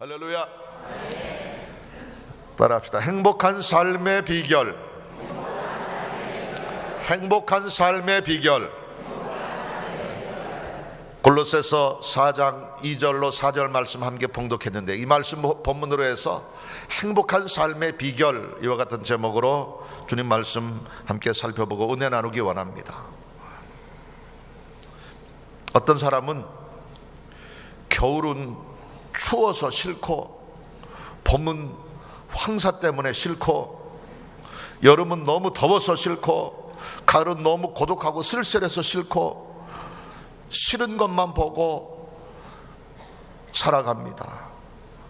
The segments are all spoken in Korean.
할렐루야. 따라합시다. 행복한 삶의 비결. 행복한 삶의 비결. 골로새서 4장 2절로 4절 말씀 함께 봉독했는데, 이 말씀 본문으로 해서 행복한 삶의 비결, 이와 같은 제목으로 주님 말씀 함께 살펴보고 은혜 나누기 원합니다. 어떤 사람은 겨울은 추워서 싫고, 봄은 황사 때문에 싫고, 여름은 너무 더워서 싫고, 가을은 너무 고독하고 쓸쓸해서 싫고, 싫은 것만 보고 살아갑니다.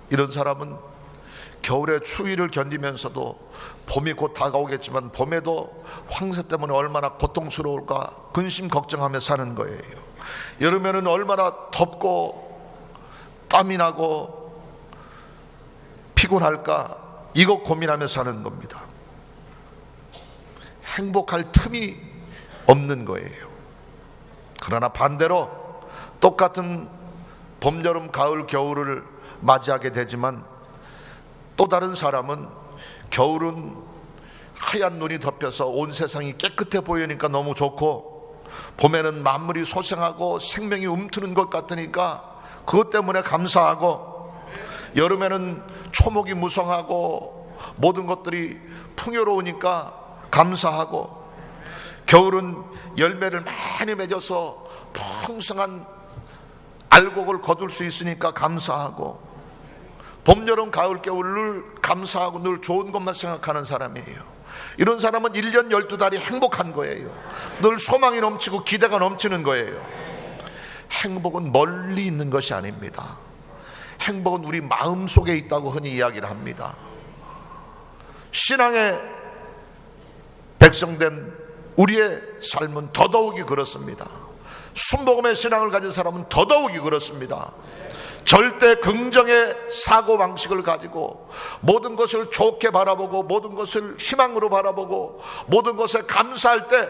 이런 사람은 겨울의 추위를 견디면서도 봄이 곧 다가오겠지만 봄에도 황사 때문에 얼마나 고통스러울까 근심 걱정하며 사는 거예요. 여름에는 얼마나 덥고 땀이 나고 피곤할까 이거 고민하며 사는 겁니다. 행복할 틈이 없는 거예요. 그러나 반대로 똑같은 봄, 여름, 가을, 겨울을 맞이하게 되지만 또 다른 사람은 겨울은 하얀 눈이 덮여서 온 세상이 깨끗해 보이니까 너무 좋고, 봄에는 만물이 소생하고 생명이 움트는 것 같으니까 그것 때문에 감사하고, 여름에는 초목이 무성하고 모든 것들이 풍요로우니까 감사하고, 겨울은 열매를 많이 맺어서 풍성한 알곡을 거둘 수 있으니까 감사하고, 봄, 여름, 가을, 겨울 늘 감사하고 늘 좋은 것만 생각하는 사람이에요. 이런 사람은 1년 12달이 행복한 거예요. 늘 소망이 넘치고 기대가 넘치는 거예요. 행복은 멀리 있는 것이 아닙니다. 행복은 우리 마음속에 있다고 흔히 이야기를 합니다. 신앙의 백성된 우리의 삶은 더더욱이 그렇습니다. 순복음의 신앙을 가진 사람은 더더욱이 그렇습니다. 절대 긍정의 사고방식을 가지고 모든 것을 좋게 바라보고 모든 것을 희망으로 바라보고 모든 것에 감사할 때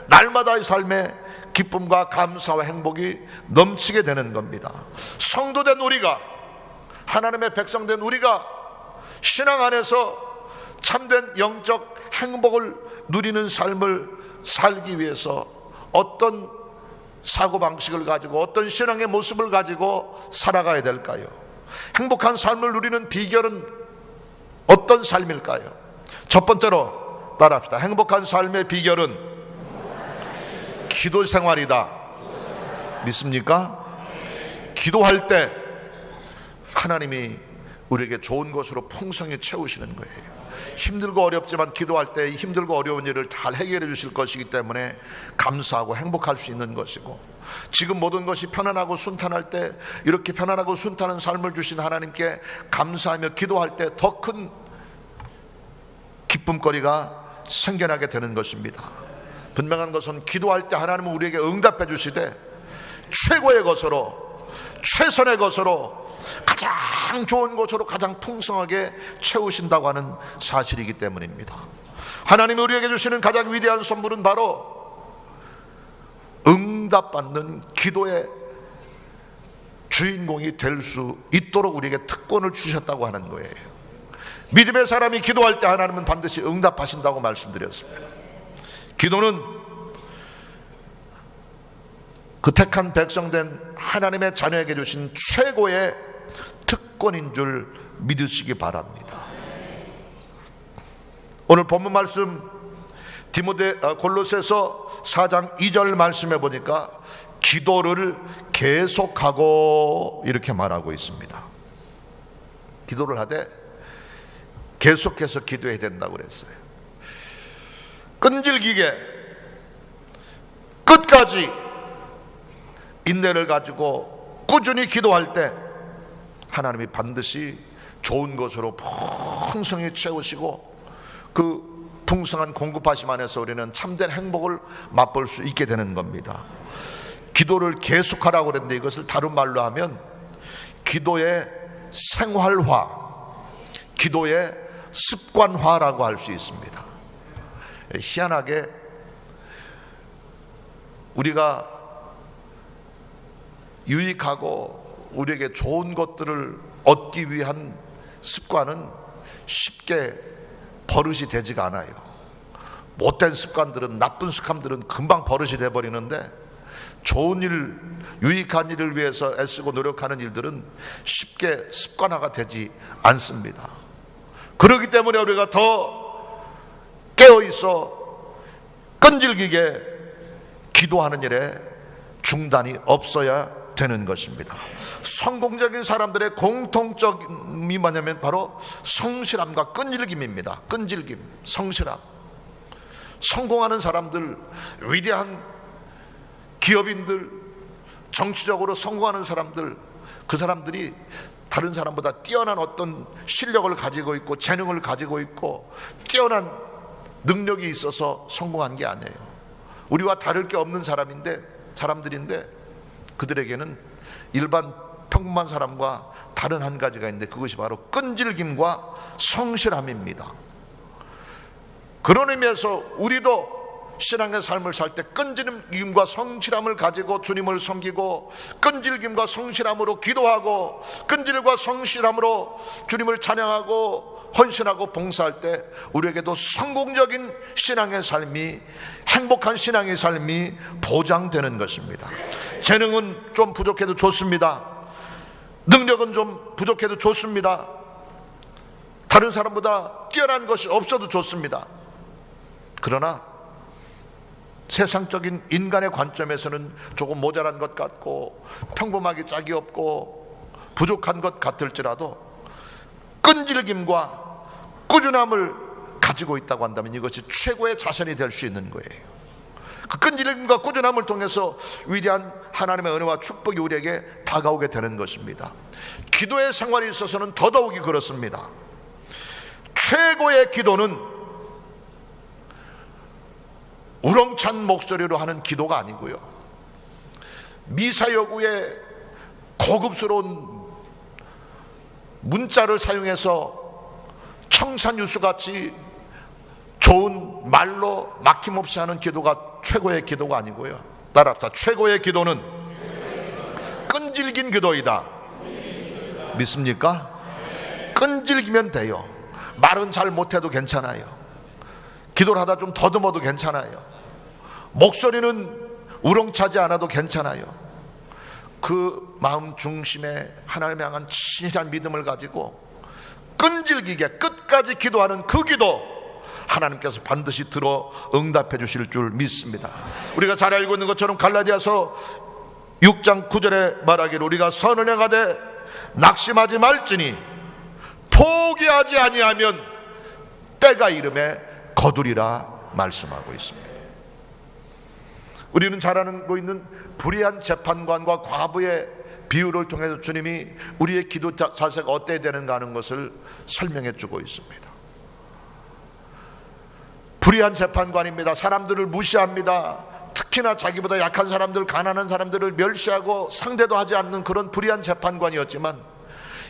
날마다의 삶에 기쁨과 감사와 행복이 넘치게 되는 겁니다. 성도된 우리가, 하나님의 백성된 우리가 신앙 안에서 참된 영적 행복을 누리는 삶을 살기 위해서 어떤 사고방식을 가지고 어떤 신앙의 모습을 가지고 살아가야 될까요? 행복한 삶을 누리는 비결은 어떤 삶일까요? 첫 번째로 따라합시다. 행복한 삶의 비결은 기도 생활이다. 믿습니까? 기도할 때 하나님이 우리에게 좋은 것으로 풍성히 채우시는 거예요. 힘들고 어렵지만 기도할 때 힘들고 어려운 일을 잘 해결해 주실 것이기 때문에 감사하고 행복할 수 있는 것이고, 지금 모든 것이 편안하고 순탄할 때 이렇게 편안하고 순탄한 삶을 주신 하나님께 감사하며 기도할 때 더 큰 기쁨거리가 생겨나게 되는 것입니다. 분명한 것은 기도할 때 하나님은 우리에게 응답해 주시되 최고의 것으로, 최선의 것으로, 가장 좋은 것으로 가장 풍성하게 채우신다고 하는 사실이기 때문입니다. 하나님이 우리에게 주시는 가장 위대한 선물은 바로 응답받는 기도의 주인공이 될 수 있도록 우리에게 특권을 주셨다고 하는 거예요. 믿음의 사람이 기도할 때 하나님은 반드시 응답하신다고 말씀드렸습니다. 기도는 그 택한 백성된 하나님의 자녀에게 주신 최고의 특권인 줄 믿으시기 바랍니다. 오늘 본문 말씀 골로새서 4장 2절 말씀해 보니까 기도를 계속하고 이렇게 말하고 있습니다. 기도를 하되 계속해서 기도해야 된다고 그랬어요. 끈질기게 끝까지 인내를 가지고 꾸준히 기도할 때 하나님이 반드시 좋은 것으로 풍성히 채우시고 그 풍성한 공급하심 안에서 우리는 참된 행복을 맛볼 수 있게 되는 겁니다. 기도를 계속하라고 그랬는데 이것을 다른 말로 하면 기도의 생활화, 기도의 습관화라고 할 수 있습니다. 희한하게 우리가 유익하고 우리에게 좋은 것들을 얻기 위한 습관은 쉽게 버릇이 되지가 않아요. 못된 습관들은, 나쁜 습관들은 금방 버릇이 돼버리는데, 좋은 일, 유익한 일을 위해서 애쓰고 노력하는 일들은 쉽게 습관화가 되지 않습니다. 그렇기 때문에 우리가 더 깨어있어 끈질기게 기도하는 일에 중단이 없어야 되는 것입니다. 성공적인 사람들의 공통점이 뭐냐면 바로 성실함과 끈질김입니다. 끈질김, 성실함. 성공하는 사람들, 위대한 기업인들, 정치적으로 성공하는 사람들, 그 사람들이 다른 사람보다 뛰어난 어떤 실력을 가지고 있고 재능을 가지고 있고 뛰어난 능력이 있어서 성공한 게 아니에요. 우리와 다를 게 없는 사람들인데 그들에게는 일반 평범한 사람과 다른 한 가지가 있는데, 그것이 바로 끈질김과 성실함입니다. 그런 의미에서 우리도 신앙의 삶을 살 때 끈질김과 성실함을 가지고 주님을 섬기고, 끈질김과 성실함으로 기도하고, 끈질과 성실함으로 주님을 찬양하고 헌신하고 봉사할 때 우리에게도 성공적인 신앙의 삶이, 행복한 신앙의 삶이 보장되는 것입니다. 재능은 좀 부족해도 좋습니다. 능력은 좀 부족해도 좋습니다. 다른 사람보다 뛰어난 것이 없어도 좋습니다. 그러나 세상적인 인간의 관점에서는 조금 모자란 것 같고 평범하게 짝이 없고 부족한 것 같을지라도 끈질김과 꾸준함을 가지고 있다고 한다면 이것이 최고의 자산이 될 수 있는 거예요. 그 끈질김과 꾸준함을 통해서 위대한 하나님의 은혜와 축복이 우리에게 다가오게 되는 것입니다. 기도의 생활에 있어서는 더더욱이 그렇습니다. 최고의 기도는 우렁찬 목소리로 하는 기도가 아니고요, 미사여구의 고급스러운 문자를 사용해서 청산유수같이 좋은 말로 막힘없이 하는 기도가 최고의 기도가 아니고요, 따라합시다. 최고의 기도는 끈질긴 기도이다. 믿습니까? 끈질기면 돼요. 말은 잘 못해도 괜찮아요. 기도를 하다 좀 더듬어도 괜찮아요. 목소리는 우렁차지 않아도 괜찮아요. 그 마음 중심에 하나님을 향한 진실한 믿음을 가지고 끈질기게 끝까지 기도하는 그 기도, 하나님께서 반드시 들어 응답해 주실 줄 믿습니다. 우리가 잘 알고 있는 것처럼 갈라디아서 6장 9절에 말하기를, 우리가 선을 행하되 낙심하지 말지니 포기하지 아니하면 때가 이름에 거두리라 말씀하고 있습니다. 우리는 잘 알고 있는 불의한 재판관과 과부의 비유를 통해서 주님이 우리의 기도 자세가 어때야 되는가 하는 것을 설명해 주고 있습니다. 불의한 재판관입니다. 사람들을 무시합니다. 특히나 자기보다 약한 사람들, 가난한 사람들을 멸시하고 상대도 하지 않는 그런 불의한 재판관이었지만,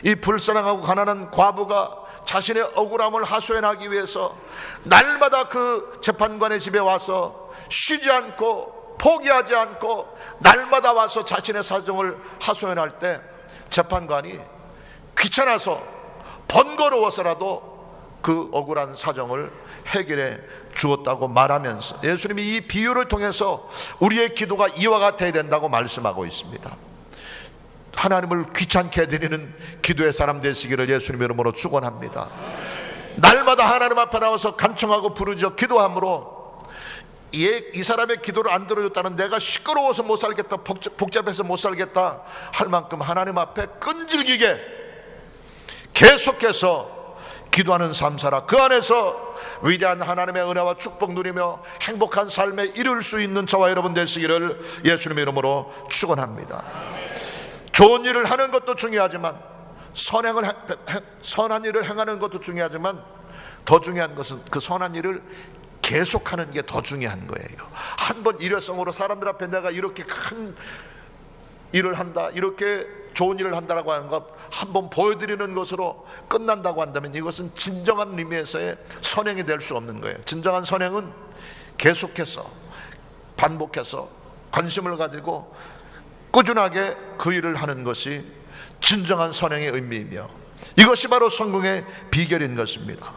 이 불쌍하고 가난한 과부가 자신의 억울함을 하소연하기 위해서 날마다 그 재판관의 집에 와서 쉬지 않고 포기하지 않고 날마다 와서 자신의 사정을 하소연할 때 재판관이 귀찮아서 번거로워서라도 그 억울한 사정을 해결해 주었다고 말하면서 예수님이 이 비유를 통해서 우리의 기도가 이와 같아야 된다고 말씀하고 있습니다. 하나님을 귀찮게 해드리는 기도의 사람 되시기를 예수님의 이름으로 축원합니다. 날마다 하나님 앞에 나와서 간청하고 부르짖어 기도함으로 이 사람의 기도를 안 들어줬다는, 내가 시끄러워서 못 살겠다, 복잡해서 못 살겠다 할 만큼 하나님 앞에 끈질기게 계속해서 기도하는 삶 살아 그 안에서 위대한 하나님의 은혜와 축복 누리며 행복한 삶에 이룰 수 있는 저와 여러분 되시기를 예수님의 이름으로 축원합니다. 좋은 일을 하는 것도 중요하지만 선한 일을 행하는 것도 중요하지만 더 중요한 것은 그 선한 일을 계속하는 게 더 중요한 거예요. 한번 일회성으로 사람들 앞에 내가 이렇게 큰 일을 한다, 이렇게 좋은 일을 한다라고 하는 것 한번 보여드리는 것으로 끝난다고 한다면 이것은 진정한 의미에서의 선행이 될 수 없는 거예요. 진정한 선행은 계속해서 반복해서 관심을 가지고 꾸준하게 그 일을 하는 것이 진정한 선행의 의미이며 이것이 바로 성공의 비결인 것입니다.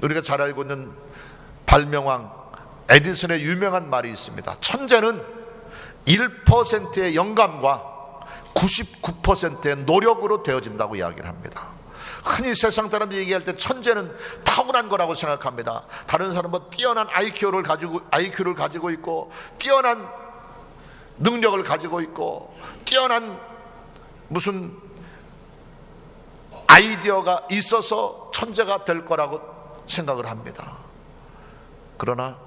우리가 잘 알고 있는 발명왕 에디슨의 유명한 말이 있습니다. 천재는 1%의 영감과 99%의 노력으로 되어진다고 이야기를 합니다. 흔히 세상 사람들이 얘기할 때 천재는 타고난 거라고 생각합니다. 다른 사람은 뭐 뛰어난 IQ를 가지고 있고 뛰어난 능력을 가지고 있고 뛰어난 무슨 아이디어가 있어서 천재가 될 거라고 생각을 합니다. 그러나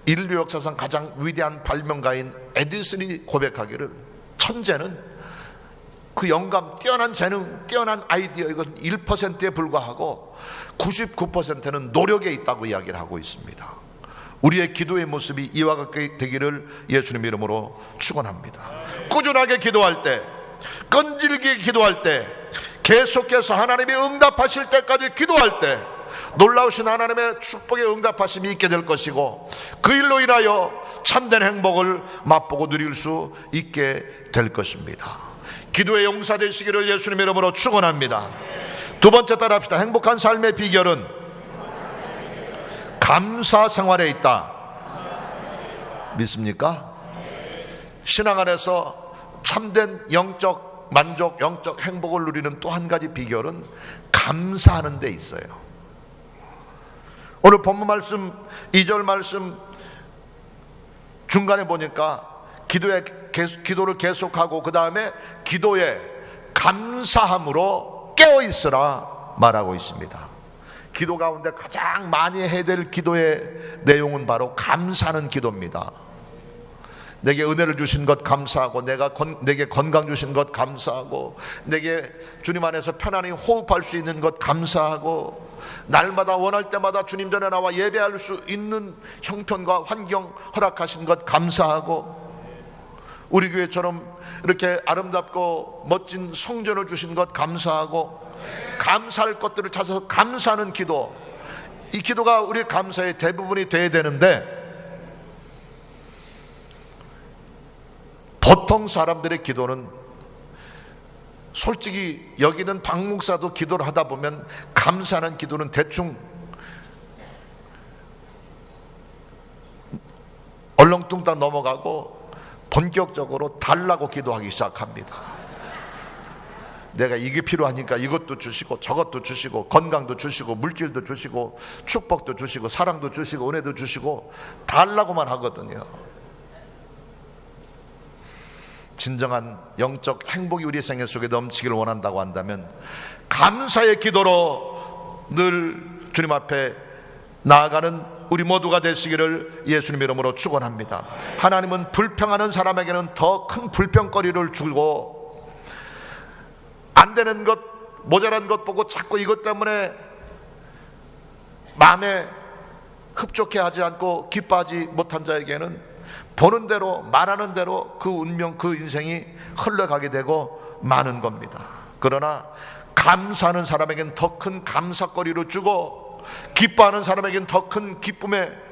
인류 역사상 가장 위대한 발명가인 에디슨이 고백하기를 천재는 그 영감, 뛰어난 재능, 뛰어난 아이디어 이건 1%에 불과하고 99%는 노력에 있다고 이야기를 하고 있습니다. 우리의 기도의 모습이 이와 같게 되기를 예수님 이름으로 축원합니다. 꾸준하게 기도할 때, 끈질기게 기도할 때, 계속해서 하나님이 응답하실 때까지 기도할 때 놀라우신 하나님의 축복의 응답하심이 있게 될 것이고 그 일로 인하여 참된 행복을 맛보고 누릴 수 있게 될 것입니다. 기도의 용사 되시기를 예수님 이름으로 축원합니다. 두 번째 따라합시다. 행복한 삶의 비결은 감사 생활에 있다. 믿습니까? 신앙 안에서 참된 영적 만족, 영적 행복을 누리는 또 한 가지 비결은 감사하는 데 있어요. 오늘 본문 말씀 2절 말씀 중간에 보니까 기도를 계속하고 그 다음에 기도에 감사함으로 깨어있으라 말하고 있습니다. 기도 가운데 가장 많이 해야 될 기도의 내용은 바로 감사하는 기도입니다. 내게 은혜를 주신 것 감사하고 내게 건강 주신 것 감사하고 내게 주님 안에서 편안히 호흡할 수 있는 것 감사하고 날마다 원할 때마다 주님 전에 나와 예배할 수 있는 형편과 환경 허락하신 것 감사하고 우리 교회처럼 이렇게 아름답고 멋진 성전을 주신 것 감사하고 감사할 것들을 찾아서 감사하는 기도, 이 기도가 우리 감사의 대부분이 돼야 되는데 보통 사람들의 기도는 솔직히 여기는 박 목사도 기도를 하다 보면 감사하는 기도는 대충 얼렁뚱땅 넘어가고 본격적으로 달라고 기도하기 시작합니다. 내가 이게 필요하니까 이것도 주시고 저것도 주시고 건강도 주시고 물질도 주시고 축복도 주시고 사랑도 주시고 은혜도 주시고 달라고만 하거든요. 진정한 영적 행복이 우리 생애 속에 넘치기를 원한다고 한다면 감사의 기도로 늘 주님 앞에 나아가는 우리 모두가 되시기를 예수님 이름으로 축원합니다. 하나님은 불평하는 사람에게는 더 큰 불평거리를 주고 안 되는 것, 모자란 것 보고 자꾸 이것 때문에 마음에 흡족해 하지 않고 기뻐하지 못한 자에게는 보는 대로 말하는 대로 그 운명, 그 인생이 흘러가게 되고 마는 겁니다. 그러나 감사하는 사람에게는 더 큰 감사거리를 주고 기뻐하는 사람에게는 더 큰 기쁨의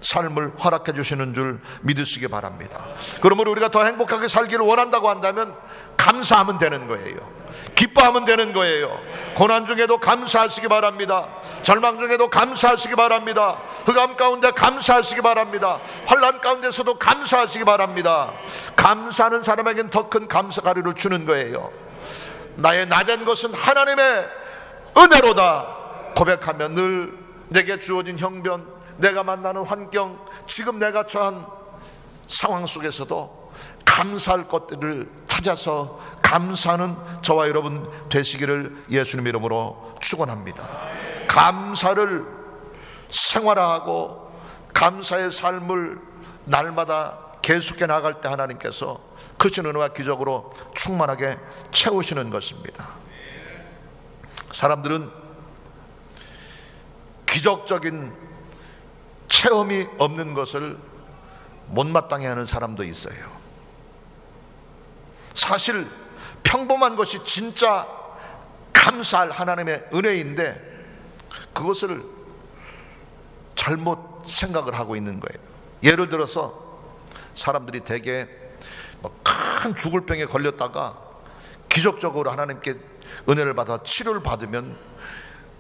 삶을 허락해 주시는 줄 믿으시기 바랍니다. 그러므로 우리가 더 행복하게 살기를 원한다고 한다면 감사하면 되는 거예요. 기뻐하면 되는 거예요. 고난 중에도 감사하시기 바랍니다. 절망 중에도 감사하시기 바랍니다. 흑암 가운데 감사하시기 바랍니다. 환난 가운데서도 감사하시기 바랍니다. 감사하는 사람에게는 더 큰 감사가리를 주는 거예요. 나의 나된 것은 하나님의 은혜로다 고백하며 늘 내게 주어진 형편, 내가 만나는 환경, 지금 내가 처한 상황 속에서도 감사할 것들을 찾아서 감사하는 저와 여러분 되시기를 예수님 이름으로 축원합니다. 감사를 생활화하고 감사의 삶을 날마다 계속해 나갈 때 하나님께서 크신 은혜와 기적으로 충만하게 채우시는 것입니다. 사람들은 기적적인 체험이 없는 것을 못마땅해 하는 사람도 있어요. 사실 평범한 것이 진짜 감사할 하나님의 은혜인데 그것을 잘못 생각을 하고 있는 거예요. 예를 들어서 사람들이 대개 큰 죽을 병에 걸렸다가 기적적으로 하나님께 은혜를 받아 치료를 받으면,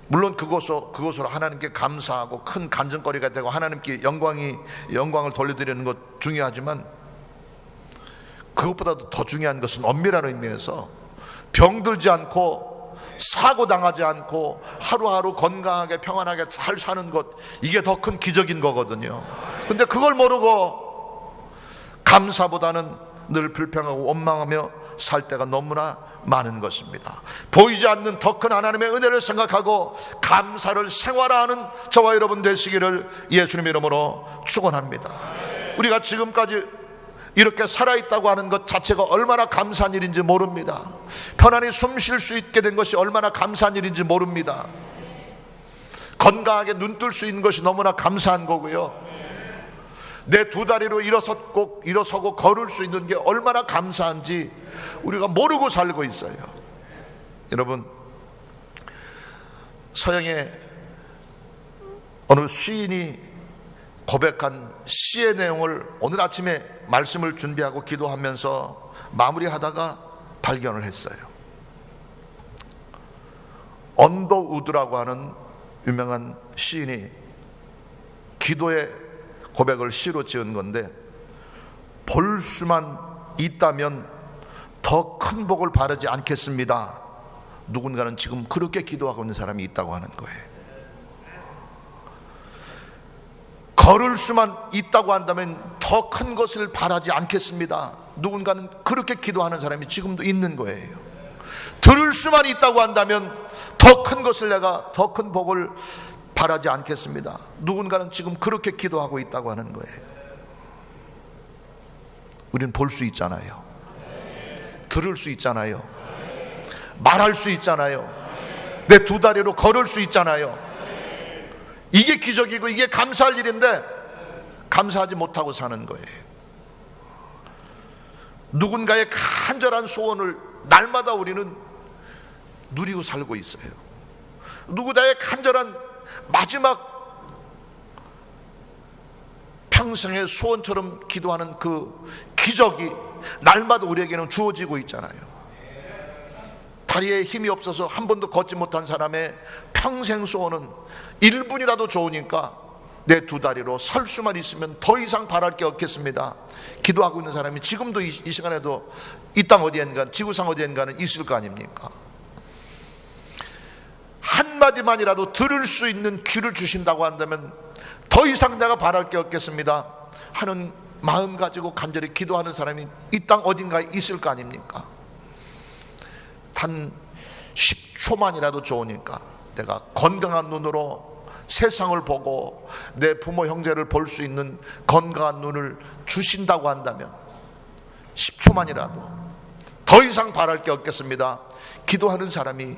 물론 그것으로 하나님께 감사하고 큰 간증거리가 되고 하나님께 영광을 돌려드리는 것 중요하지만, 그것보다도 더 중요한 것은 엄밀한 의미에서 병들지 않고 사고 당하지 않고 하루하루 건강하게 평안하게 잘 사는 것, 이게 더 큰 기적인 거거든요. 근데 그걸 모르고 감사보다는 늘 불평하고 원망하며 살 때가 너무나 많은 것입니다. 보이지 않는 더 큰 하나님의 은혜를 생각하고 감사를 생활화하는 저와 여러분 되시기를 예수님의 이름으로 축원합니다. 우리가 지금까지 이렇게 살아있다고 하는 것 자체가 얼마나 감사한 일인지 모릅니다. 편안히 숨 쉴 수 있게 된 것이 얼마나 감사한 일인지 모릅니다. 건강하게 눈 뜰 수 있는 것이 너무나 감사한 거고요. 내 두 다리로 일어서고 걸을 수 있는 게 얼마나 감사한지 우리가 모르고 살고 있어요. 여러분, 서양의 어느 시인이 고백한 시의 내용을 오늘 아침에 말씀을 준비하고 기도하면서 마무리하다가 발견을 했어요. 언더우드라고 하는 유명한 시인이 기도의 고백을 시로 지은 건데, 볼 수만 있다면 더 큰 복을 바라지 않겠습니다. 누군가는 지금 그렇게 기도하고 있는 사람이 있다고 하는 거예요. 걸을 수만 있다고 한다면 더 큰 것을 바라지 않겠습니다. 누군가는 그렇게 기도하는 사람이 지금도 있는 거예요. 들을 수만 있다고 한다면 더 큰 것을, 내가 더 큰 복을 바라지 않겠습니다. 누군가는 지금 그렇게 기도하고 있다고 하는 거예요. 우리는 볼 수 있잖아요. 들을 수 있잖아요. 말할 수 있잖아요. 내 두 다리로 걸을 수 있잖아요. 이게 기적이고 이게 감사할 일인데 감사하지 못하고 사는 거예요. 누군가의 간절한 소원을 날마다 우리는 누리고 살고 있어요. 누구나의 간절한 마지막 평생의 소원처럼 기도하는 그 기적이 날마다 우리에게는 주어지고 있잖아요. 다리에 힘이 없어서 한 번도 걷지 못한 사람의 평생 소원은 1분이라도 좋으니까 내 두 다리로 설 수만 있으면 더 이상 바랄 게 없겠습니다. 기도하고 있는 사람이 지금도 이 시간에도 이 땅 어디엔가, 지구상 어디엔가는 있을 거 아닙니까? 한마디만이라도 들을 수 있는 귀를 주신다고 한다면 더 이상 내가 바랄 게 없겠습니다 하는 마음 가지고 간절히 기도하는 사람이 이 땅 어딘가에 있을 거 아닙니까? 단 10초만이라도 좋으니까 내가 건강한 눈으로 세상을 보고 내 부모 형제를 볼 수 있는 건강한 눈을 주신다고 한다면 10초만이라도 더 이상 바랄 게 없겠습니다. 기도하는 사람이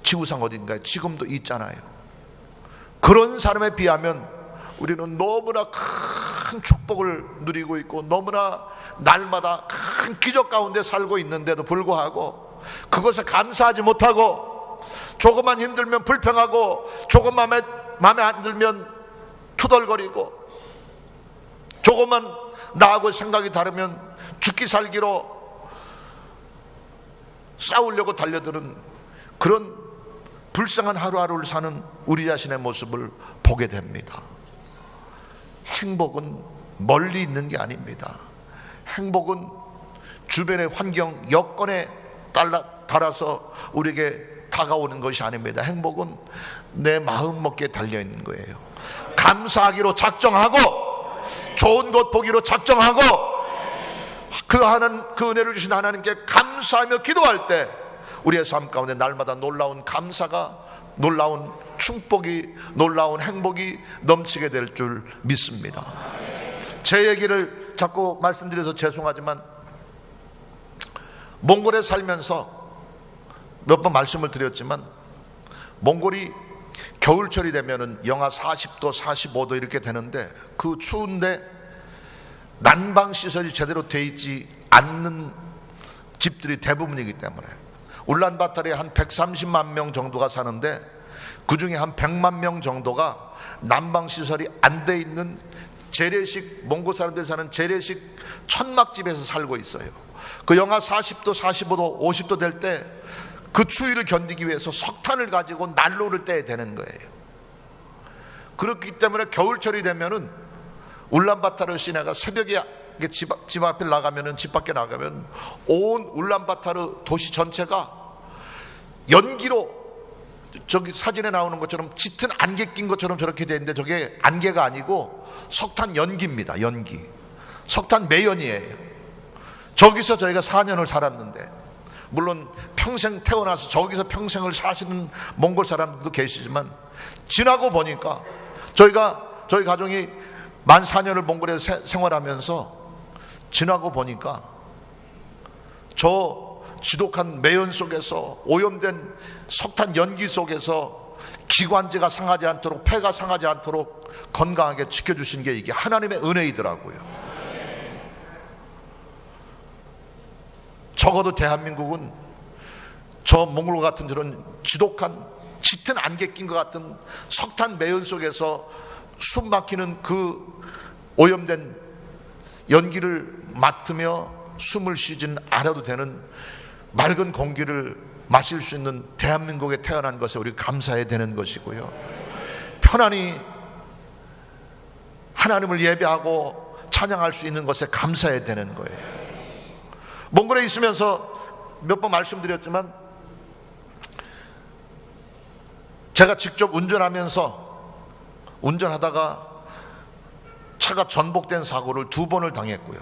지구상 어딘가에 지금도 있잖아요. 그런 사람에 비하면 우리는 너무나 큰 축복을 누리고 있고 너무나 날마다 큰 기적 가운데 살고 있는데도 불구하고 그것에 감사하지 못하고 조금만 힘들면 불평하고 조금만 마음에 안 들면 투덜거리고 조금만 나하고 생각이 다르면 죽기 살기로 싸우려고 달려드는 그런 불쌍한 하루하루를 사는 우리 자신의 모습을 보게 됩니다. 행복은 멀리 있는 게 아닙니다. 행복은 주변의 환경, 여건에 따라서 우리에게 다가오는 것이 아닙니다. 행복은 내 마음 먹기에 달려있는 거예요. 감사하기로 작정하고 좋은 것 보기로 작정하고 그 은혜를 주신 하나님께 감사하며 기도할 때 우리의 삶 가운데 날마다 놀라운 감사가, 놀라운 축복이, 놀라운 행복이 넘치게 될 줄 믿습니다. 제 얘기를 자꾸 말씀드려서 죄송하지만 몽골에 살면서 몇 번 말씀을 드렸지만 몽골이 겨울철이 되면은 영하 40도, 45도 이렇게 되는데 그 추운데 난방시설이 제대로 돼 있지 않는 집들이 대부분이기 때문에 울란바토르에 한 130만 명 정도가 사는데 그 중에 한 100만 명 정도가 난방시설이 안 돼 있는 재래식, 몽골 사람들이 사는 재래식 천막집에서 살고 있어요. 그 영하 40도, 45도, 50도 될 때 그 추위를 견디기 위해서 석탄을 가지고 난로를 떼야 되는 거예요. 그렇기 때문에 겨울철이 되면은 울란바타르 시내가 새벽에 집 앞에 나가면은, 집 밖에 나가면 온 울란바타르 도시 전체가 연기로, 저기 사진에 나오는 것처럼 짙은 안개 낀 것처럼 저렇게 돼 있는데 저게 안개가 아니고 석탄 연기입니다. 연기. 석탄 매연이에요. 저기서 저희가 4년을 살았는데, 물론 평생 태어나서 저기서 평생을 사시는 몽골 사람들도 계시지만, 지나고 보니까 저희 가정이 만 4년을 몽골에서 생활하면서 지나고 보니까 저 지독한 매연 속에서, 오염된 석탄 연기 속에서 기관지가 상하지 않도록, 폐가 상하지 않도록 건강하게 지켜주신 게 이게 하나님의 은혜이더라고요. 적어도 대한민국은 저 몽골 같은 저런 지독한 짙은 안개 낀 것 같은 석탄 매연 속에서 숨 막히는 그 오염된 연기를 맡으며 숨을 쉬진 않아도 되는 맑은 공기를 마실 수 있는 대한민국에 태어난 것에 우리 감사해야 되는 것이고요, 편안히 하나님을 예배하고 찬양할 수 있는 것에 감사해야 되는 거예요. 몽골에 있으면서 몇 번 말씀드렸지만, 제가 직접 운전하다가 차가 전복된 사고를 2번을 당했고요.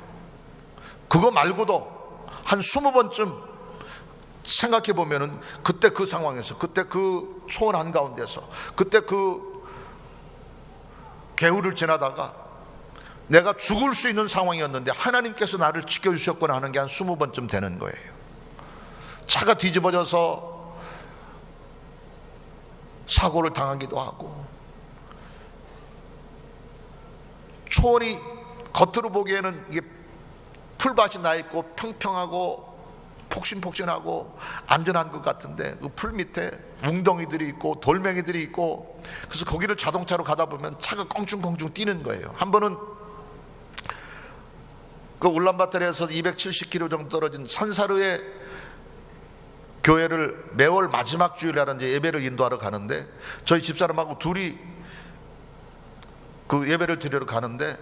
그거 말고도 한 20번쯤 생각해 보면은 그때 그 상황에서, 그때 그 초원 한가운데서, 그때 그 개울을 지나다가 내가 죽을 수 있는 상황이었는데 하나님께서 나를 지켜주셨구나 하는 게 한 20번쯤 되는 거예요. 차가 뒤집어져서 사고를 당하기도 하고, 초원이 겉으로 보기에는 이게 풀밭이 나 있고 평평하고 폭신폭신하고 안전한 것 같은데, 그 풀 밑에 웅덩이들이 있고 돌멩이들이 있고, 그래서 거기를 자동차로 가다 보면 차가 껑충껑충 뛰는 거예요. 한 번은 그 울란바토르에서 270km 정도 떨어진 산사르의 교회를 매월 마지막 주일날은 이제 예배를 인도하러 가는데, 저희 집사람하고 둘이 그 예배를 드리러 가는데,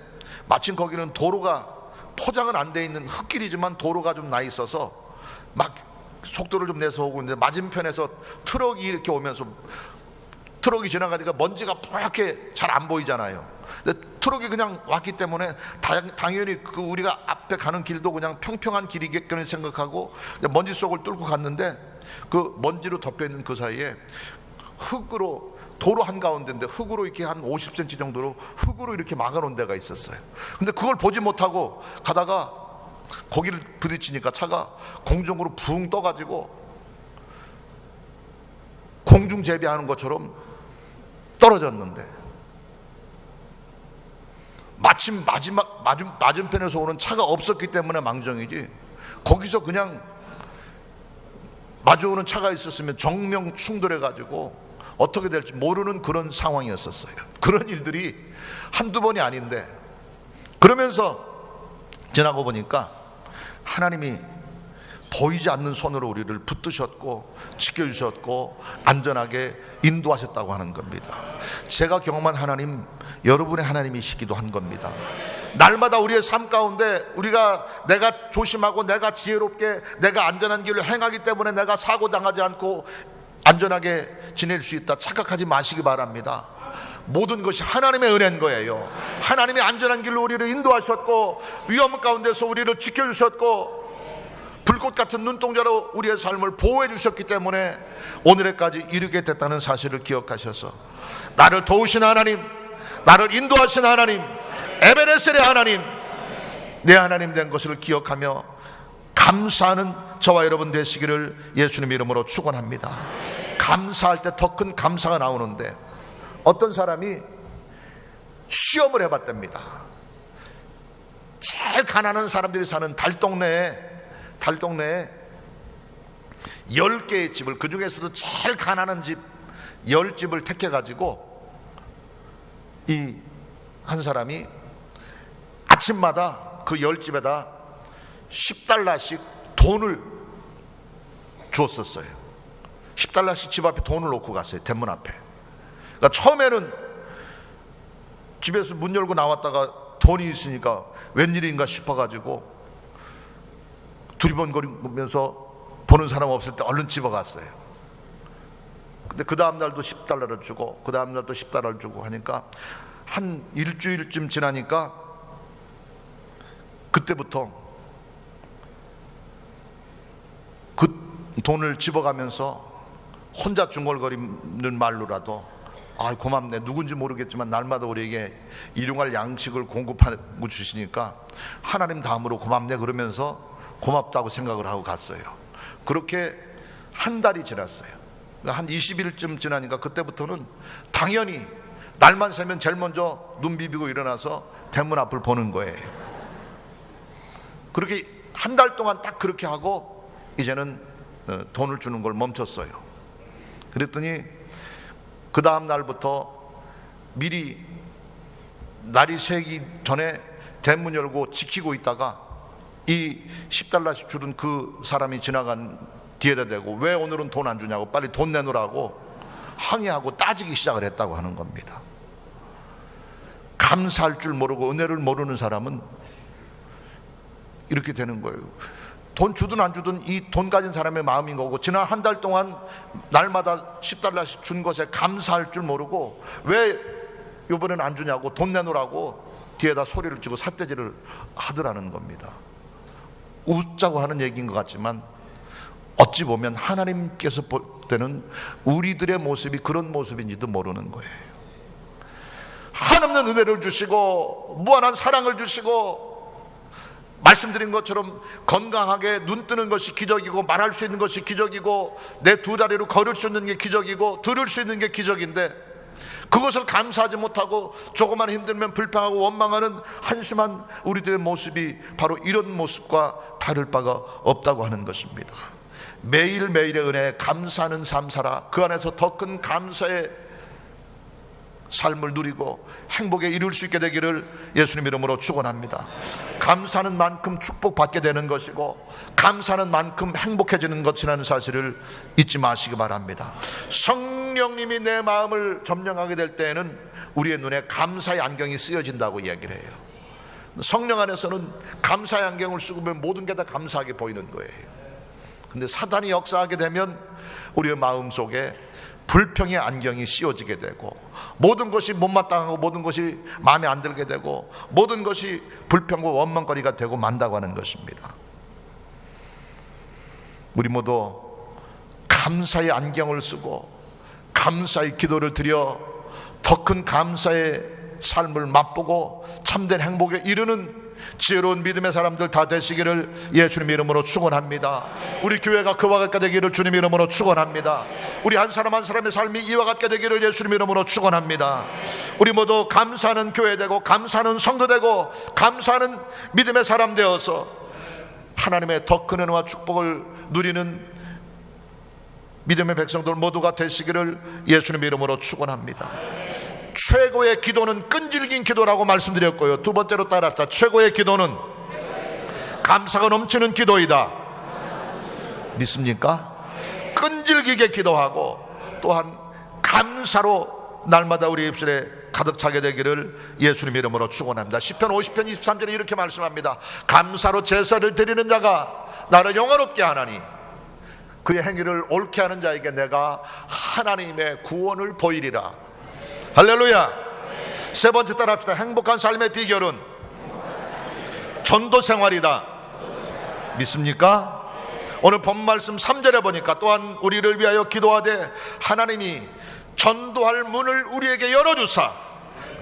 마침 거기는 도로가 포장은 안 돼 있는 흙길이지만 도로가 좀 나 있어서 막 속도를 좀 내서 오고 있는데, 맞은편에서 트럭이 이렇게 오면서, 트럭이 지나가니까 먼지가 뿌옇게 잘 안 보이잖아요. 근데 트럭이 그냥 왔기 때문에 당연히 그 우리가 앞에 가는 길도 그냥 평평한 길이겠거니 생각하고 먼지 속을 뚫고 갔는데, 그 먼지로 덮여 있는 그 사이에 흙으로, 도로 한가운데인데 흙으로 이렇게 한 50cm 정도로 흙으로 이렇게 막아놓은 데가 있었어요. 근데 그걸 보지 못하고 가다가 거기를 부딪히니까 차가 공중으로 붕 떠가지고 공중 제비하는 것처럼 떨어졌는데, 마침 맞은편에서 오는 차가 없었기 때문에 망정이지, 거기서 그냥 마주오는 차가 있었으면 정명 충돌해가지고 어떻게 될지 모르는 그런 상황이었었어요. 그런 일들이 한두 번이 아닌데, 그러면서 지나고 보니까 하나님이 보이지 않는 손으로 우리를 붙드셨고 지켜주셨고 안전하게 인도하셨다고 하는 겁니다. 제가 경험한 하나님, 여러분의 하나님이시기도 한 겁니다. 날마다 우리의 삶 가운데 내가 조심하고 내가 지혜롭게 내가 안전한 길을 행하기 때문에 내가 사고 당하지 않고 안전하게 지낼 수 있다 착각하지 마시기 바랍니다. 모든 것이 하나님의 은혜인 거예요. 하나님이 안전한 길로 우리를 인도하셨고 위험 가운데서 우리를 지켜주셨고 불꽃 같은 눈동자로 우리의 삶을 보호해 주셨기 때문에 오늘에까지 이르게 됐다는 사실을 기억하셔서, 나를 도우신 하나님, 나를 인도하신 하나님, 에베네셀의 하나님, 내 하나님 된 것을 기억하며 감사하는 저와 여러분 되시기를 예수님 이름으로 축원합니다. 감사할 때 더 큰 감사가 나오는데, 어떤 사람이 시험을 해봤답니다. 제일 가난한 사람들이 사는 달동네에 10개의 집을, 그 중에서도 제일 가난한 집 10집을 택해가지고 이 한 사람이 아침마다 그 10집에다 10달러씩 돈을 주었었어요. 10달러씩 집 앞에 돈을 놓고 갔어요. 대문 앞에. 그러니까 처음에는 집에서 문 열고 나왔다가 돈이 있으니까 웬일인가 싶어가지고 두리번거리면서 보는 사람 없을 때 얼른 집어갔어요. 근데 그 다음 날도 10달러를 주고 그 다음 날도 10달러를 주고 하니까 한 일주일쯤 지나니까 그때부터 그 돈을 집어가면서 혼자 중얼거리는 말로라도 아, 고맙네. 누군지 모르겠지만 날마다 우리에게 일용할 양식을 공급하고 주시니까 하나님 다음으로 고맙네 그러면서 고맙다고 생각을 하고 갔어요. 그렇게 한 달이 지났어요. 한 20일쯤 지나니까 그때부터는 당연히 날만 새면 제일 먼저 눈 비비고 일어나서 대문 앞을 보는 거예요. 그렇게 한 달 동안 딱 그렇게 하고 이제는 돈을 주는 걸 멈췄어요. 그랬더니 그 다음 날부터 미리 날이 새기 전에 대문 열고 지키고 있다가 이 10달러씩 주던 그 사람이 지나간 뒤에다 대고 왜 오늘은 돈 안 주냐고 빨리 돈 내놓으라고 항의하고 따지기 시작을 했다고 하는 겁니다. 감사할 줄 모르고 은혜를 모르는 사람은 이렇게 되는 거예요. 돈 주든 안 주든 이 돈 가진 사람의 마음인 거고 지난 한 달 동안 날마다 10달러씩 준 것에 감사할 줄 모르고 왜 이번에는 안 주냐고 돈 내놓으라고 뒤에다 소리를 치고 삿대질을 하더라는 겁니다. 웃자고 하는 얘기인 것 같지만 어찌 보면 하나님께서 볼 때는 우리들의 모습이 그런 모습인지도 모르는 거예요. 한없는 은혜를 주시고 무한한 사랑을 주시고 말씀드린 것처럼 건강하게 눈 뜨는 것이 기적이고 말할 수 있는 것이 기적이고 내 두 다리로 걸을 수 있는 게 기적이고 들을 수 있는 게 기적인데 그것을 감사하지 못하고 조금만 힘들면 불평하고 원망하는 한심한 우리들의 모습이 바로 이런 모습과 다를 바가 없다고 하는 것입니다. 매일매일의 은혜에 감사하는 삶 살아 그 안에서 더 큰 감사의 삶을 누리고 행복에 이룰 수 있게 되기를 예수님 이름으로 축원합니다. 감사하는 만큼 축복받게 되는 것이고 감사하는 만큼 행복해지는 것이라는 사실을 잊지 마시기 바랍니다. 성령님이 내 마음을 점령하게 될 때에는 우리의 눈에 감사의 안경이 쓰여진다고 이야기를 해요. 성령 안에서는 감사의 안경을 쓰고 보면 모든 게 다 감사하게 보이는 거예요. 근데 사단이 역사하게 되면 우리의 마음속에 불평의 안경이 씌워지게 되고 모든 것이 못마땅하고 모든 것이 마음에 안 들게 되고 모든 것이 불평과 원망거리가 되고 만다고 하는 것입니다. 우리 모두 감사의 안경을 쓰고 감사의 기도를 드려 더 큰 감사의 삶을 맛보고 참된 행복에 이르는 지혜로운 믿음의 사람들 다 되시기를 예수님 이름으로 축원합니다. 우리 교회가 그와 같게 되기를 주님 이름으로 축원합니다. 우리 한 사람 한 사람의 삶이 이와 같게 되기를 예수님 이름으로 축원합니다. 우리 모두 감사하는 교회 되고 감사하는 성도 되고 감사하는 믿음의 사람 되어서 하나님의 더 큰 은혜와 축복을 누리는 믿음의 백성들 모두가 되시기를 예수님 이름으로 축원합니다. 최고의 기도는 끈질긴 기도라고 말씀드렸고요. 두 번째로 따랐다. 최고의 기도는 감사가 넘치는 기도이다. 믿습니까? 끈질기게 기도하고 또한 감사로 날마다 우리 입술에 가득 차게 되기를 예수님 이름으로 축원합니다. 시편 50편 23절에 이렇게 말씀합니다. 감사로 제사를 드리는 자가 나를 영화롭게 하나니 그의 행위를 옳게 하는 자에게 내가 하나님의 구원을 보이리라. 할렐루야. 세 번째 따라합시다. 행복한 삶의 비결은 전도 생활이다. 믿습니까? 오늘 본 말씀 3절에 보니까 또한 우리를 위하여 기도하되 하나님이 전도할 문을 우리에게 열어주사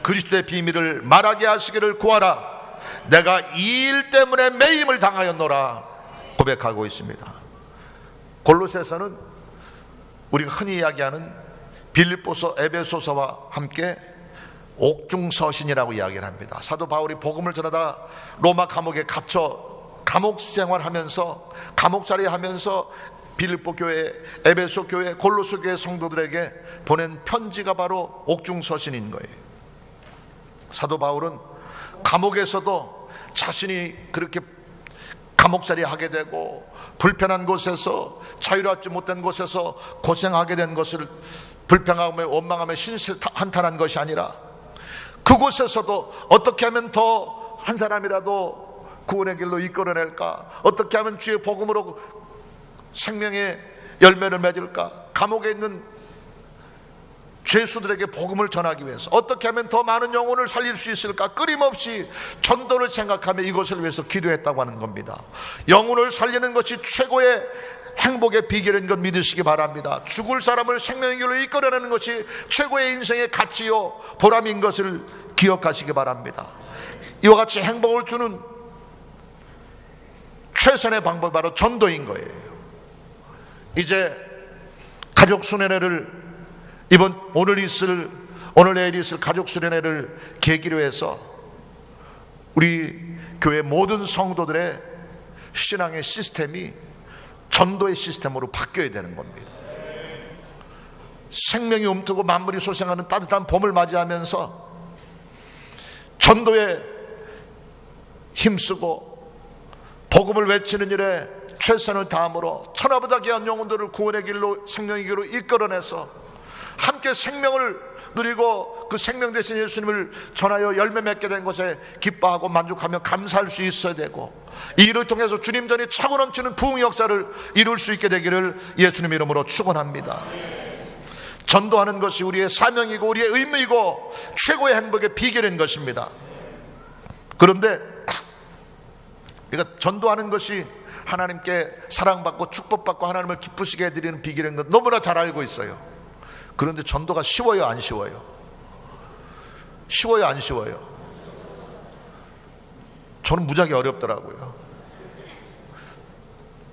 그리스도의 비밀을 말하게 하시기를 구하라. 내가 이 일 때문에 매임을 당하였노라 고백하고 있습니다. 골로새서는 우리가 흔히 이야기하는 빌립보서 에베소서와 함께 옥중서신이라고 이야기를 합니다. 사도 바울이 복음을 전하다 로마 감옥에 갇혀 감옥 생활하면서 감옥살이 하면서 빌립보 교회, 에베소 교회, 골로새 교회 성도들에게 보낸 편지가 바로 옥중서신인 거예요. 사도 바울은 감옥에서도 자신이 그렇게 감옥살이 하게 되고 불편한 곳에서 자유롭지 못된 곳에서 고생하게 된 것을 불평하며 원망하며 신세한탄한 것이 아니라 그곳에서도 어떻게 하면 더 한 사람이라도 구원의 길로 이끌어낼까, 어떻게 하면 주의 복음으로 생명의 열매를 맺을까, 감옥에 있는 죄수들에게 복음을 전하기 위해서 어떻게 하면 더 많은 영혼을 살릴 수 있을까, 끊임없이 전도를 생각하며 이것을 위해서 기도했다고 하는 겁니다. 영혼을 살리는 것이 최고의 행복의 비결인 것 믿으시기 바랍니다. 죽을 사람을 생명의 길로 이끌어내는 것이 최고의 인생의 가치요 보람인 것을 기억하시기 바랍니다. 이와 같이 행복을 주는 최선의 방법이 바로 전도인 거예요. 이제 가족 수련회를 오늘 내일 있을 가족 수련회를 계기로 해서 우리 교회 모든 성도들의 신앙의 시스템이 전도의 시스템으로 바뀌어야 되는 겁니다. 생명이 움트고 만물이 소생하는 따뜻한 봄을 맞이하면서 전도에 힘쓰고 복음을 외치는 일에 최선을 다함으로 천하보다 귀한 영혼들을 구원의 길로 생명의 길로 이끌어내서 함께 생명을 누리고 그 생명 되신 예수님을 전하여 열매 맺게 된 것에 기뻐하고 만족하며 감사할 수 있어야 되고, 이 일을 통해서 주님 전에 차고 넘치는 부흥의 역사를 이룰 수 있게 되기를 예수님 이름으로 축원합니다. 전도하는 것이 우리의 사명이고 우리의 의무이고 최고의 행복의 비결인 것입니다. 그런데 우리가 전도하는 것이 하나님께 사랑받고 축복받고 하나님을 기쁘시게 해드리는 비결인 것 너무나 잘 알고 있어요. 그런데 전도가 쉬워요, 안 쉬워요? 쉬워요, 안 쉬워요? 저는 무지하게 어렵더라고요.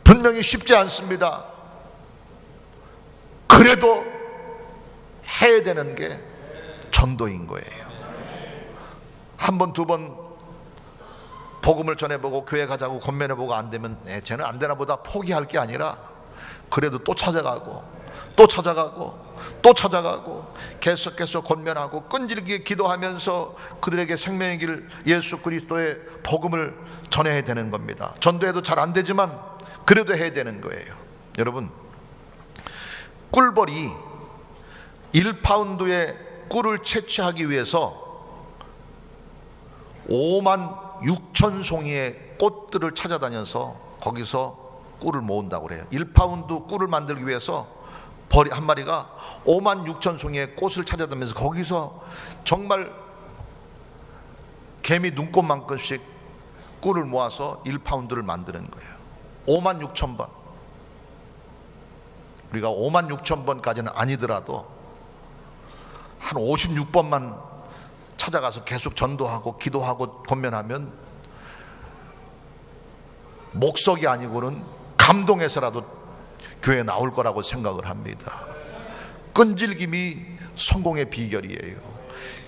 분명히 쉽지 않습니다. 그래도 해야 되는 게 전도인 거예요. 한 번, 두 번 복음을 전해보고 교회 가자고 권면해보고 안 되면 쟤는 안 되나 보다 포기할 게 아니라 그래도 또 찾아가고 또 찾아가고 또 찾아가고 계속해서 권면하고 끈질기게 기도하면서 그들에게 생명의 길 예수 그리스도의 복음을 전해야 되는 겁니다. 전도해도 잘 안 되지만 그래도 해야 되는 거예요. 여러분, 꿀벌이 1파운드의 꿀을 채취하기 위해서 5만 6천 송이의 꽃들을 찾아다녀서 거기서 꿀을 모은다고 그래요. 1파운드 꿀을 만들기 위해서 벌이 한 마리가 5만 6천 송이의 꽃을 찾아다니면서 거기서 정말 개미 눈꽃만큼씩 꿀을 모아서 1파운드를 만드는 거예요. 5만 6천 번. 우리가 5만 6천 번까지는 아니더라도 한 56번만 찾아가서 계속 전도하고 기도하고 권면하면 목석이 아니고는 감동해서라도 교회에 나올 거라고 생각을 합니다. 끈질김이 성공의 비결이에요.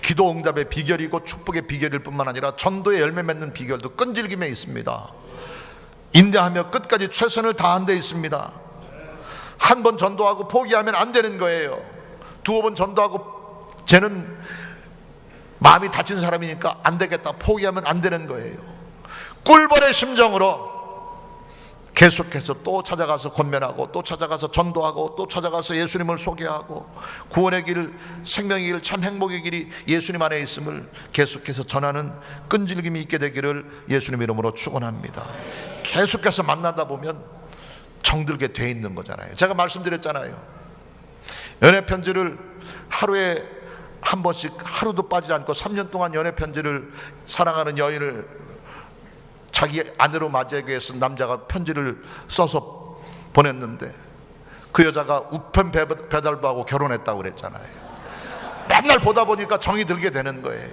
기도 응답의 비결이고 축복의 비결일 뿐만 아니라 전도의 열매 맺는 비결도 끈질김에 있습니다. 인내하며 끝까지 최선을 다한 데 있습니다. 한 번 전도하고 포기하면 안 되는 거예요. 두어 번 전도하고 쟤는 마음이 다친 사람이니까 안 되겠다 포기하면 안 되는 거예요. 꿀벌의 심정으로 계속해서 또 찾아가서 권면하고 또 찾아가서 전도하고 또 찾아가서 예수님을 소개하고 구원의 길, 생명의 길, 참 행복의 길이 예수님 안에 있음을 계속해서 전하는 끈질김이 있게 되기를 예수님 이름으로 축원합니다. 계속해서 만나다 보면 정들게 돼 있는 거잖아요. 제가 말씀드렸잖아요. 연애 편지를 하루에 한 번씩 하루도 빠지지 않고 3년 동안 연애 편지를 사랑하는 여인을 자기 아내로 맞이하기 위해서 남자가 편지를 써서 보냈는데 그 여자가 우편 배달부하고 결혼했다고 그랬잖아요. 맨날 보다 보니까 정이 들게 되는 거예요.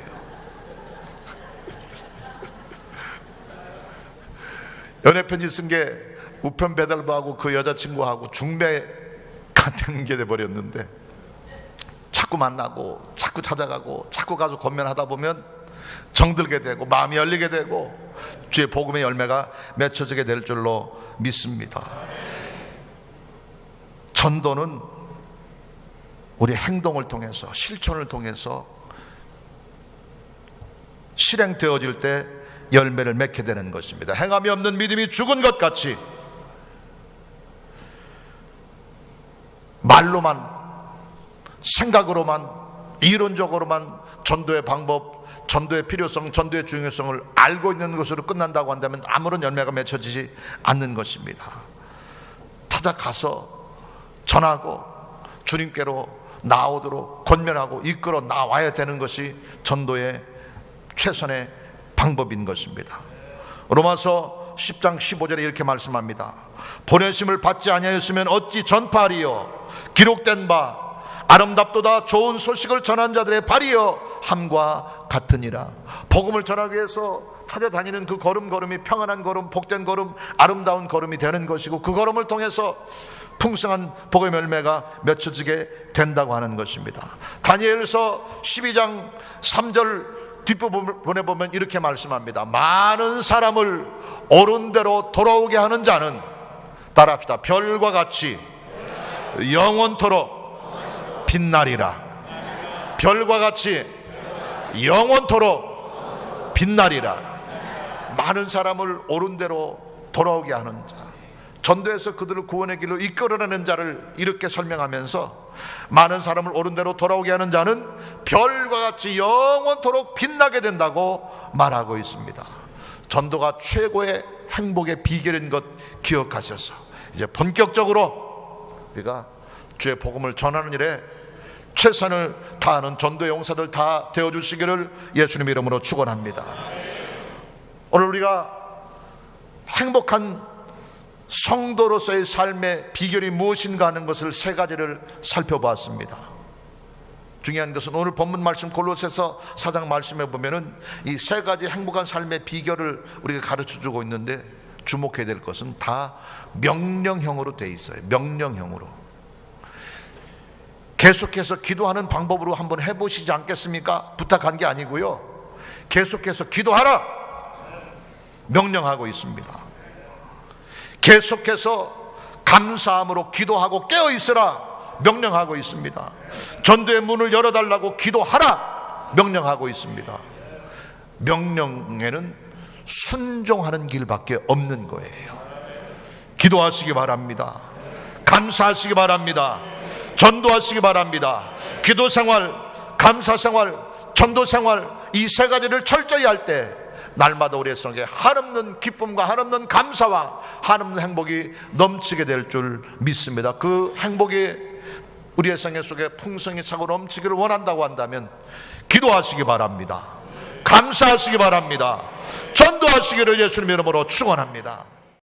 연애 편지 쓴 게 우편 배달부하고 그 여자친구하고 중매 같은 게 돼버렸는데 자꾸 만나고 자꾸 찾아가고 자꾸 가서 권면하다 보면 정들게 되고 마음이 열리게 되고 주의 복음의 열매가 맺혀지게 될 줄로 믿습니다. 전도는 우리 행동을 통해서 실천을 통해서 실행되어질 때 열매를 맺게 되는 것입니다. 행함이 없는 믿음이 죽은 것 같이 말로만, 생각으로만, 이론적으로만 전도의 방법, 전도의 필요성, 전도의 중요성을 알고 있는 것으로 끝난다고 한다면 아무런 열매가 맺혀지지 않는 것입니다. 찾아가서 전하고 주님께로 나오도록 권면하고 이끌어 나와야 되는 것이 전도의 최선의 방법인 것입니다. 로마서 10장 15절에 이렇게 말씀합니다. 보내심을 받지 아니하였으면 어찌 전파하리요. 기록된 바 아름답도다 좋은 소식을 전한 자들의 발이여 함과 같으니라. 복음을 전하기 위해서 찾아다니는 그 걸음걸음이 평안한 걸음, 복된 걸음, 아름다운 걸음이 되는 것이고, 그 걸음을 통해서 풍성한 복음의 열매가 맺혀지게 된다고 하는 것입니다. 다니엘서 12장 3절 뒷부분에 보면 이렇게 말씀합니다. 많은 사람을 옳은 대로 돌아오게 하는 자는, 따라합시다, 별과 같이 영원토록 빛나리라. 별과 같이 영원토록 빛나리라. 많은 사람을 옳은 대로 돌아오게 하는 자, 전도에서 그들을 구원의 길로 이끌어내는 자를 이렇게 설명하면서, 많은 사람을 옳은 대로 돌아오게 하는 자는 별과 같이 영원토록 빛나게 된다고 말하고 있습니다. 전도가 최고의 행복의 비결인 것 기억하셔서 이제 본격적으로 우리가 주의 복음을 전하는 일에 최선을 다하는 전도의 용사들 다 되어주시기를 예수님 이름으로 축원합니다. 오늘 우리가 행복한 성도로서의 삶의 비결이 무엇인가 하는 것을 세 가지를 살펴보았습니다. 중요한 것은 오늘 본문 말씀 골로새서 4장 말씀에 보면은 이 세 가지 행복한 삶의 비결을 우리가 가르쳐주고 있는데, 주목해야 될 것은 다 명령형으로 돼 있어요. 명령형으로. 계속해서 기도하는 방법으로 한번 해보시지 않겠습니까? 부탁한 게 아니고요, 계속해서 기도하라 명령하고 있습니다. 계속해서 감사함으로 기도하고 깨어있으라 명령하고 있습니다. 전도의 문을 열어달라고 기도하라 명령하고 있습니다. 명령에는 순종하는 길밖에 없는 거예요. 기도하시기 바랍니다. 감사하시기 바랍니다. 전도하시기 바랍니다. 기도생활, 감사생활, 전도생활, 이 세 가지를 철저히 할 때 날마다 우리의 속에 한없는 기쁨과 한없는 감사와 한없는 행복이 넘치게 될 줄 믿습니다. 그 행복이 우리의 생애 속에 풍성히 차고 넘치기를 원한다고 한다면 기도하시기 바랍니다. 감사하시기 바랍니다. 전도하시기를 예수님 이름으로 축원합니다.